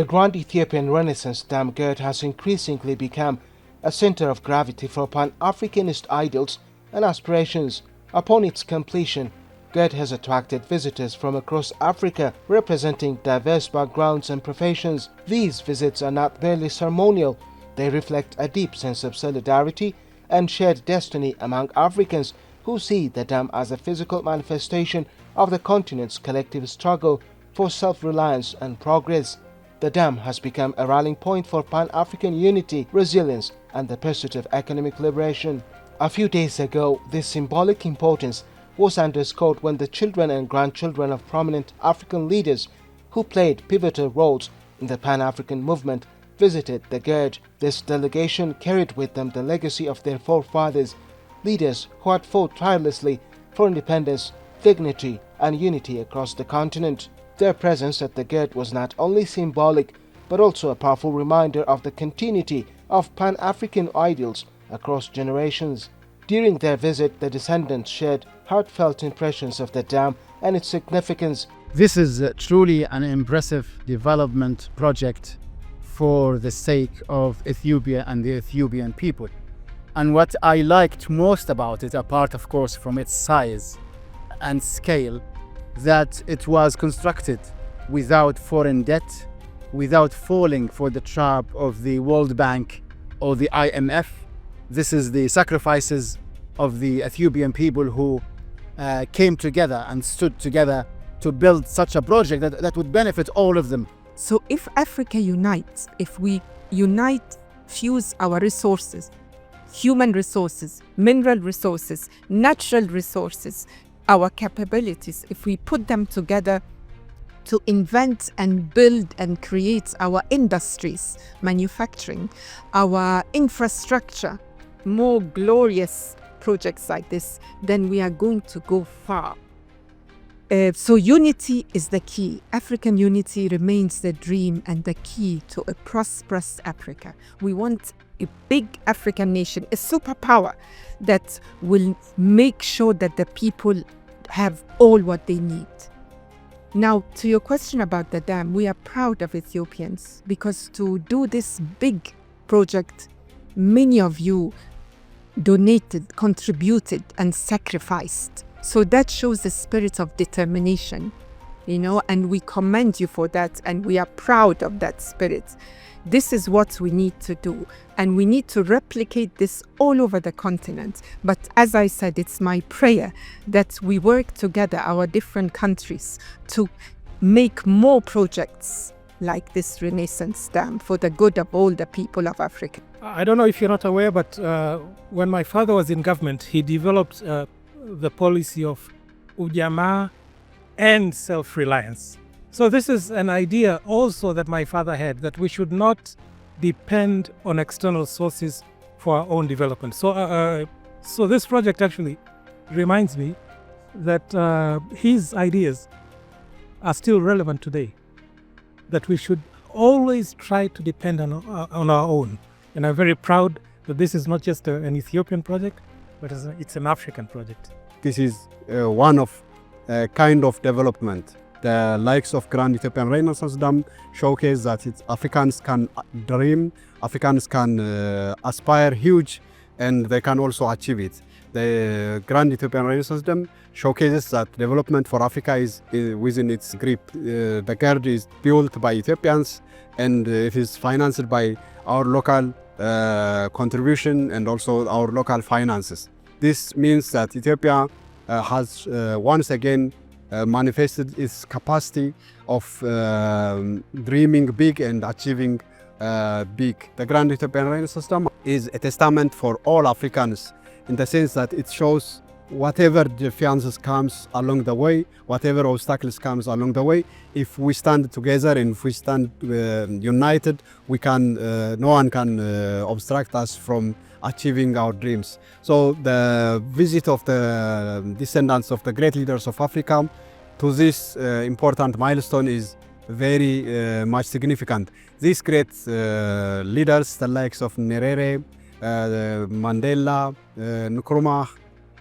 The Grand Ethiopian Renaissance Dam GERD has increasingly become a center of gravity for Pan-Africanist ideals and aspirations. Upon its completion, GERD has attracted visitors from across Africa representing diverse backgrounds and professions. These visits are not merely ceremonial, they reflect a deep sense of solidarity and shared destiny among Africans who see the dam as a physical manifestation of the continent's collective struggle for self-reliance and progress. The dam has become a rallying point for Pan-African unity, resilience, and the pursuit of economic liberation. A few days ago, this symbolic importance was underscored when the children and grandchildren of prominent African leaders who played pivotal roles in the Pan-African movement visited the GERD. This delegation carried with them the legacy of their forefathers, leaders who had fought tirelessly for independence, dignity, and unity across the continent. Their presence at the GERD was not only symbolic, but also a powerful reminder of the continuity of Pan-African ideals across generations. During their visit, the descendants shared heartfelt impressions of the dam and its significance. This is truly an impressive development project for the sake of Ethiopia and the Ethiopian people. And what I liked most about it, apart of course from its size and scale, that it was constructed without foreign debt, without falling for the trap of the World Bank or the IMF. This is the sacrifices of the Ethiopian people who came together and stood together to build such a project that would benefit all of them. So if Africa unites, if we unite, fuse our resources, human resources, mineral resources, natural resources, our capabilities, if we put them together to invent and build and create our industries, manufacturing, our infrastructure, more glorious projects like this, then we are going to go far. So unity is the key. African unity remains the dream and the key to a prosperous Africa. We want a big African nation, a superpower that will make sure that the people have all what they need. Now, to your question about the dam, we are proud of Ethiopians because to do this big project, many of you donated, contributed, and sacrificed. So that shows the spirit of determination, and we commend you for that, and we are proud of that spirit. This is what we need to do, and we need to replicate this all over the continent. But as I said, it's my prayer that we work together, our different countries, to make more projects like this Renaissance Dam for the good of all the people of Africa. I don't know if you're not aware, but when my father was in government, he developed the policy of ujamaa and self-reliance. So this is an idea also that my father had, that we should not depend on external sources for our own development. So this project actually reminds me that his ideas are still relevant today, that we should always try to depend on our own. And I'm very proud that this is not just an Ethiopian project, but it's an African project. This is one of a kind of development. The likes of Grand Ethiopian Renaissance Dam showcase that Africans can dream, Africans can aspire huge, and they can also achieve it. The Grand Ethiopian Renaissance Dam showcases that development for Africa is within its grip. The GERD is built by Ethiopians, and it is financed by our local contribution and also our local finances. This means that Ethiopia has once again manifested its capacity of dreaming big and achieving big. The Grand Ethiopian Renaissance Dam is a testament for all Africans in the sense that it shows whatever defiances comes along the way, whatever obstacles comes along the way, if we stand together and if we stand united, we can, no one can obstruct us from achieving our dreams. So the visit of the descendants of the great leaders of Africa to this important milestone is very much significant. These great leaders, the likes of Nyerere, Mandela, Nkrumah,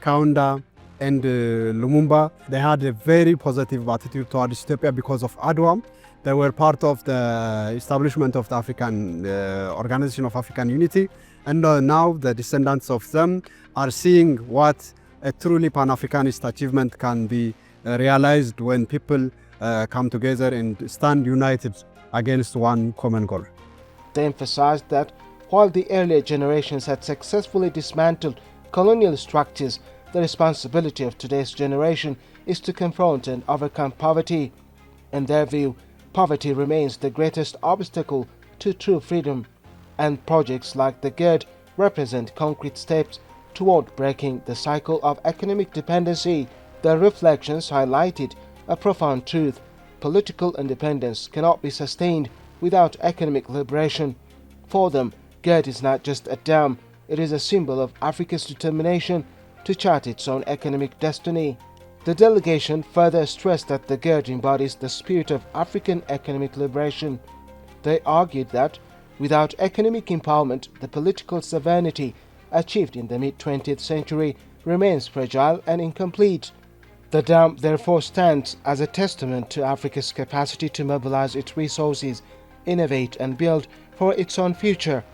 Kaunda, and Lumumba, they had a very positive attitude towards Ethiopia because of Adwa. They were part of the establishment of the African Organization of African Unity, and now the descendants of them are seeing what a truly Pan-Africanist achievement can be realized when people come together and stand united against one common goal. They emphasized that while the earlier generations had successfully dismantled colonial structures, the responsibility of today's generation is to confront and overcome poverty. In their view, poverty remains the greatest obstacle to true freedom, and projects like the GERD represent concrete steps toward breaking the cycle of economic dependency. Their reflections highlighted a profound truth: political independence cannot be sustained without economic liberation. For them, GERD is not just a dam, it is a symbol of Africa's determination to chart its own economic destiny. The delegation further stressed that the GERD embodies the spirit of African economic liberation. They argued that without economic empowerment, the political sovereignty achieved in the mid-20th century remains fragile and incomplete. The dam therefore stands as a testament to Africa's capacity to mobilize its resources, innovate and build for its own future.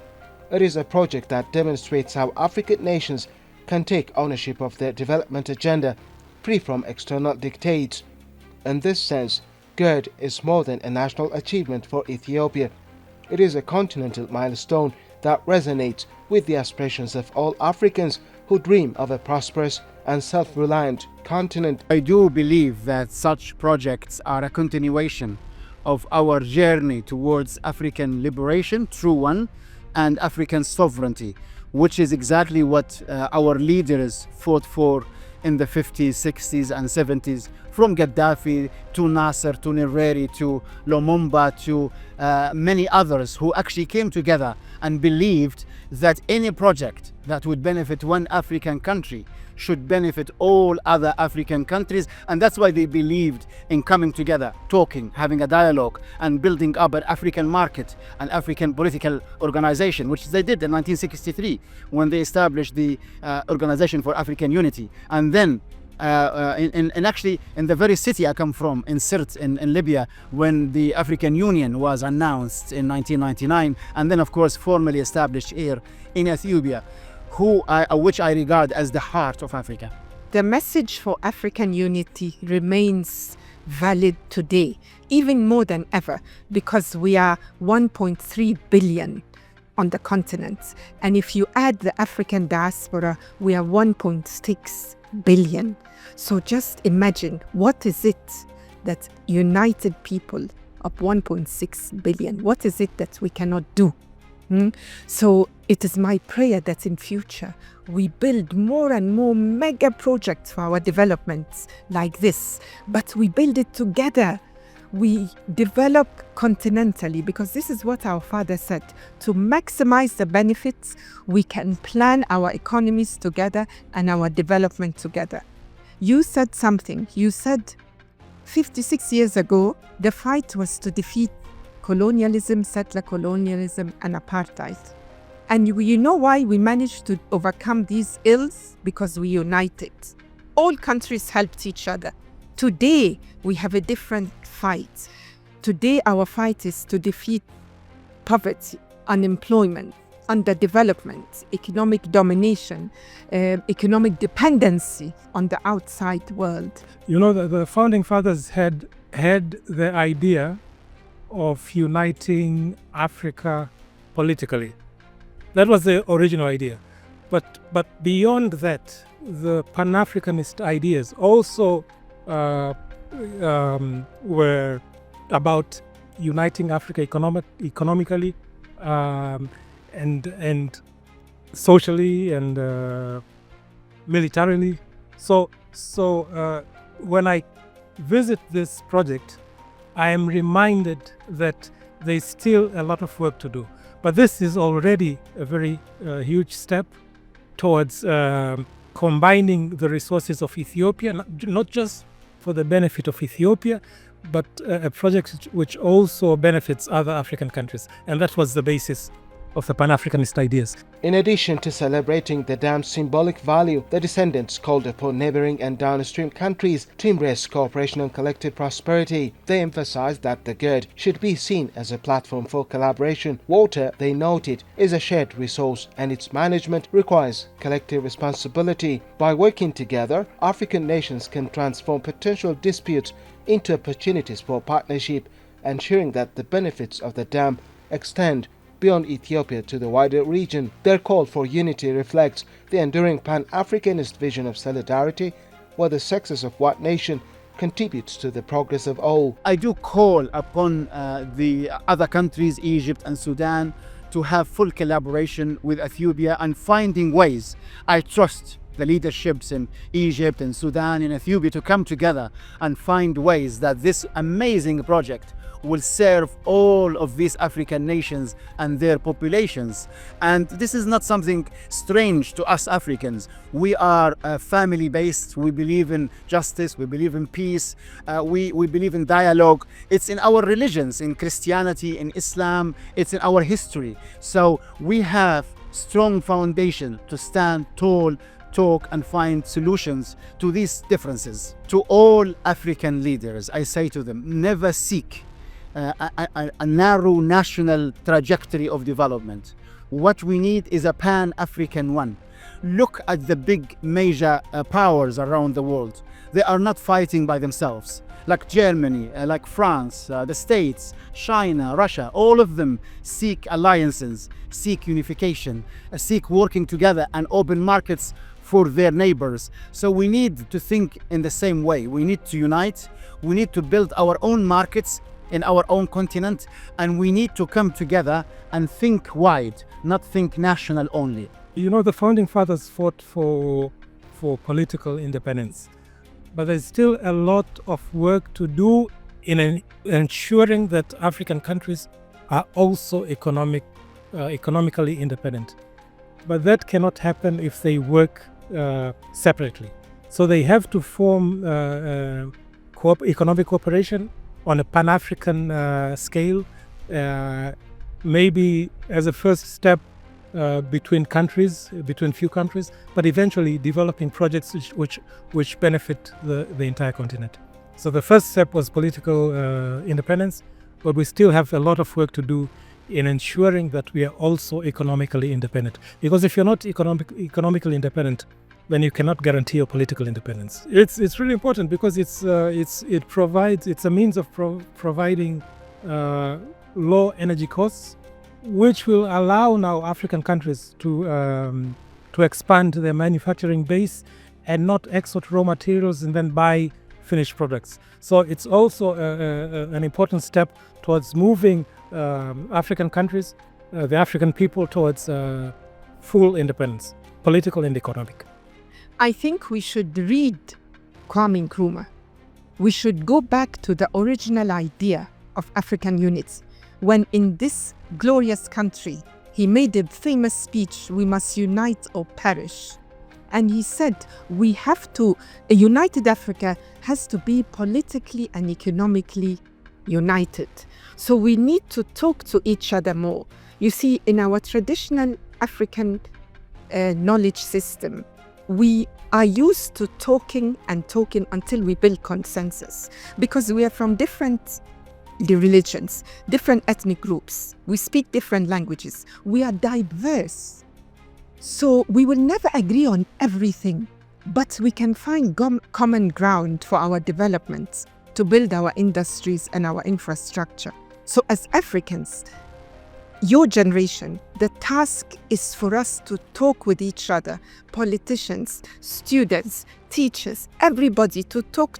It is a project that demonstrates how African nations can take ownership of their development agenda, free from external dictates. In this sense, GERD is more than a national achievement for Ethiopia. It is a continental milestone that resonates with the aspirations of all Africans who dream of a prosperous and self-reliant continent. I do believe that such projects are a continuation of our journey towards African liberation, true one, and African sovereignty, which is exactly what our leaders fought for in the 50s, 60s and 70s, from Gaddafi to Nasser to Nyerere to Lumumba to many others who actually came together and believed that any project that would benefit one African country should benefit all other African countries, and that's why they believed in coming together, talking, having a dialogue, and building up an African market, an African political organization, which they did in 1963 when they established the Organization for African Unity. And then actually in the very city I come from, in Sirte in Libya, when the African Union was announced in 1999, and then of course formally established here in Ethiopia, which I regard as the heart of Africa. The message for African unity remains valid today, even more than ever, because we are 1.3 billion on the continent. And if you add the African diaspora, we are 1.6 billion. So just imagine, what is it that united people of 1.6 billion, what is it that we cannot do? So it is my prayer that in future we build more and more mega projects for our developments like this, but we build it together. We develop continentally, because this is what our father said: to maximize the benefits, we can plan our economies together and our development together. You said something. You said 56 years ago, the fight was to defeat colonialism, settler colonialism, and apartheid. And you know why we managed to overcome these ills? Because we united. All countries helped each other. Today, we have a different fight. Today, our fight is to defeat poverty, unemployment, underdevelopment, economic domination, economic dependency on the outside world. You know, the founding fathers had the idea of uniting Africa politically. That was the original idea. But beyond that, the Pan-Africanist ideas also were about uniting Africa economically and socially and militarily. So when I visit this project, I am reminded that there's still a lot of work to do. But this is already a very huge step towards combining the resources of Ethiopia, not just for the benefit of Ethiopia, but a project which also benefits other African countries. And that was the basis the Pan-Africanist ideas. In addition to celebrating the dam's symbolic value, the descendants called upon neighboring and downstream countries to embrace cooperation and collective prosperity. They emphasized that the GERD should be seen as a platform for collaboration. Water, they noted, is a shared resource and its management requires collective responsibility. By working together, African nations can transform potential disputes into opportunities for partnership, ensuring that the benefits of the dam extend beyond Ethiopia to the wider region. Their call for unity reflects the enduring Pan-Africanist vision of solidarity, where the success of one nation contributes to the progress of all. I do call upon the other countries, Egypt and Sudan, to have full collaboration with Ethiopia and finding ways. I trust the leaderships in Egypt and Sudan and Ethiopia to come together and find ways that this amazing project will serve all of these African nations and their populations. And this is not something strange to us Africans. We are family-based. We believe in justice. We believe in peace. We believe in dialogue. It's in our religions, in Christianity, in Islam. It's in our history. So we have strong foundation to stand tall, talk and find solutions to these differences. To all African leaders, I say to them, never seek a narrow national trajectory of development. What we need is a pan-African one. Look at the big major powers around the world. They are not fighting by themselves. Like Germany, like France, the States, China, Russia, all of them seek alliances, seek unification, seek working together and open markets for their neighbors. So we need to think in the same way. We need to unite. We need to build our own markets in our own continent, and we need to come together and think wide, not think national only. You know, the founding fathers fought for political independence, but there's still a lot of work to do in ensuring that African countries are also economically independent. But that cannot happen if they work separately. So they have to form economic cooperation on a Pan-African scale, maybe as a first step between countries, between few countries, but eventually developing projects which benefit the entire continent. So the first step was political independence, but we still have a lot of work to do in ensuring that we are also economically independent. Because if you're not economically independent, then you cannot guarantee your political independence. It's really important because it's a means of providing low energy costs, which will allow now African countries to expand their manufacturing base and not export raw materials and then buy finished products. So it's also an important step towards moving African countries, the African people towards full independence, political and economic. I think we should read Kwame Nkrumah. We should go back to the original idea of African unity. When in this glorious country, he made a famous speech, "We must unite or perish." And he said, a united Africa has to be politically and economically united. So we need to talk to each other more. You see, in our traditional African knowledge system, we are used to talking until we build consensus, because we are from different religions, different ethnic groups. We speak different languages. We are diverse. So we will never agree on everything, but we can find common ground for our development to build our industries and our infrastructure. So as Africans, your generation, the task is for us to talk with each other, politicians, students, teachers, everybody to talk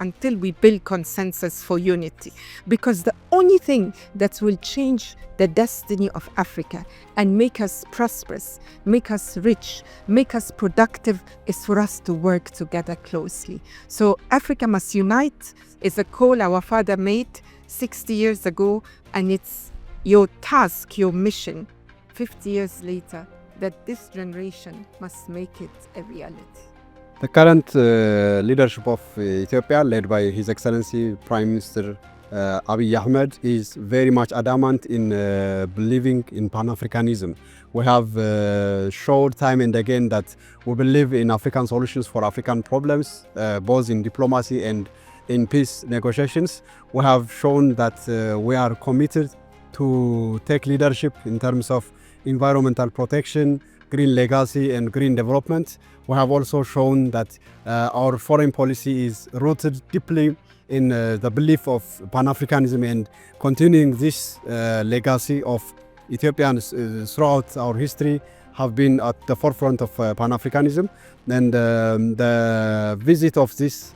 until we build consensus for unity. Because the only thing that will change the destiny of Africa and make us prosperous, make us rich, make us productive is for us to work together closely. So Africa must unite is a call our father made 60 years ago, and it's your task, your mission, 50 years later, that this generation must make it a reality. The current leadership of Ethiopia, led by His Excellency Prime Minister Abiy Ahmed is very much adamant in believing in Pan-Africanism. We have showed time and again that we believe in African solutions for African problems, both in diplomacy and in peace negotiations. We have shown that we are committed to take leadership in terms of environmental protection, green legacy and green development. We have also shown that our foreign policy is rooted deeply in the belief of Pan-Africanism, and continuing this legacy of Ethiopians throughout our history have been at the forefront of Pan-Africanism. And the visit of these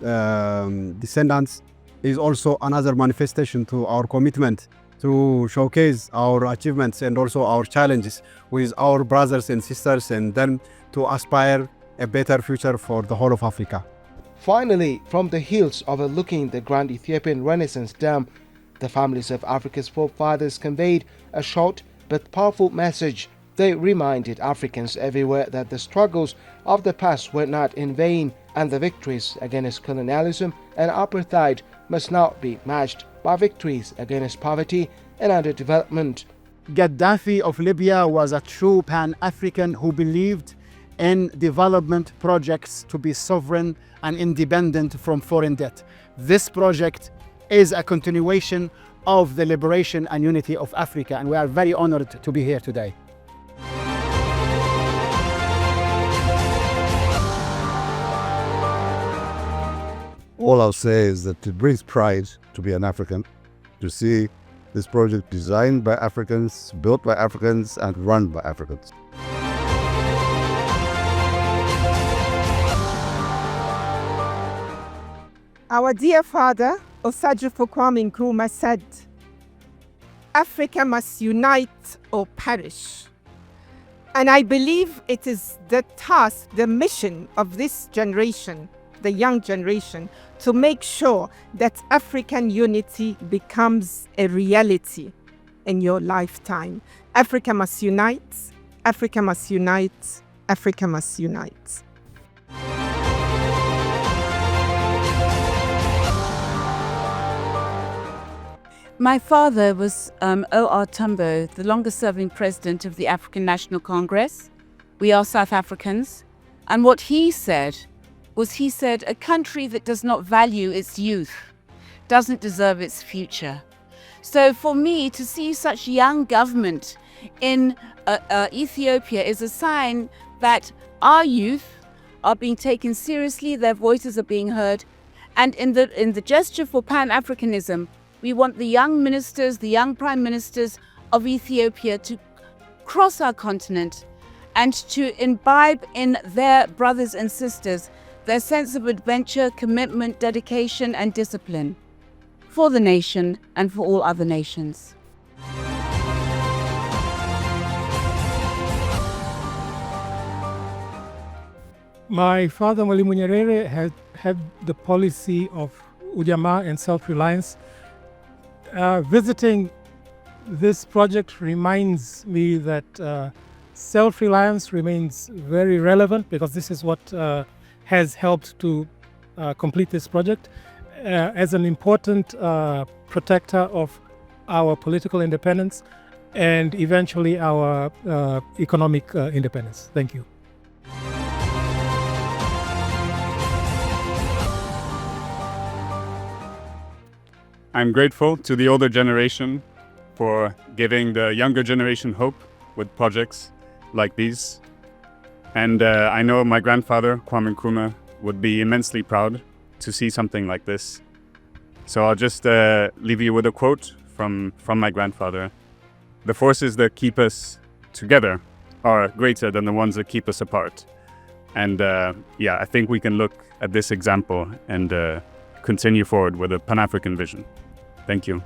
descendants is also another manifestation to our commitment to showcase our achievements and also our challenges with our brothers and sisters, and then to aspire a better future for the whole of Africa. Finally, from the hills overlooking the Grand Ethiopian Renaissance Dam, the families of Africa's forefathers conveyed a short but powerful message. They reminded Africans everywhere that the struggles of the past were not in vain, and the victories against colonialism and apartheid must now be matched by victories against poverty and underdevelopment. Gaddafi of Libya was a true Pan-African who believed in development projects to be sovereign and independent from foreign debt. This project is a continuation of the liberation and unity of Africa, and we are very honored to be here today. All I'll say is that it brings pride to be an African, to see this project designed by Africans, built by Africans, and run by Africans. Our dear father, Osagyefo Kwame Nkrumah, said, "Africa must unite or perish." And I believe it is the task, the mission of this generation, the young generation, to make sure that African unity becomes a reality in your lifetime. Africa must unite, Africa must unite, Africa must unite. My father was O.R. Tambo, the longest-serving president of the African National Congress. We are South Africans. And what he said was, he said, a country that does not value its youth doesn't deserve its future. So for me, to see such young government in Ethiopia is a sign that our youth are being taken seriously, their voices are being heard. And in the gesture for Pan-Africanism, we want the young ministers, the young prime ministers of Ethiopia to cross our continent and to imbibe in their brothers and sisters their sense of adventure, commitment, dedication, and discipline for the nation and for all other nations. My father, Mwalimu Nyerere, had the policy of Ujamaa and self-reliance. Visiting this project reminds me that self-reliance remains very relevant, because this is what has helped to complete this project as an important protector of our political independence and eventually our economic independence. Thank you. I'm grateful to the older generation for giving the younger generation hope with projects like these. And I know my grandfather, Kwame Nkrumah, would be immensely proud to see something like this. So I'll just leave you with a quote from my grandfather. "The forces that keep us together are greater than the ones that keep us apart." And yeah, I think we can look at this example and continue forward with a Pan-African vision. Thank you.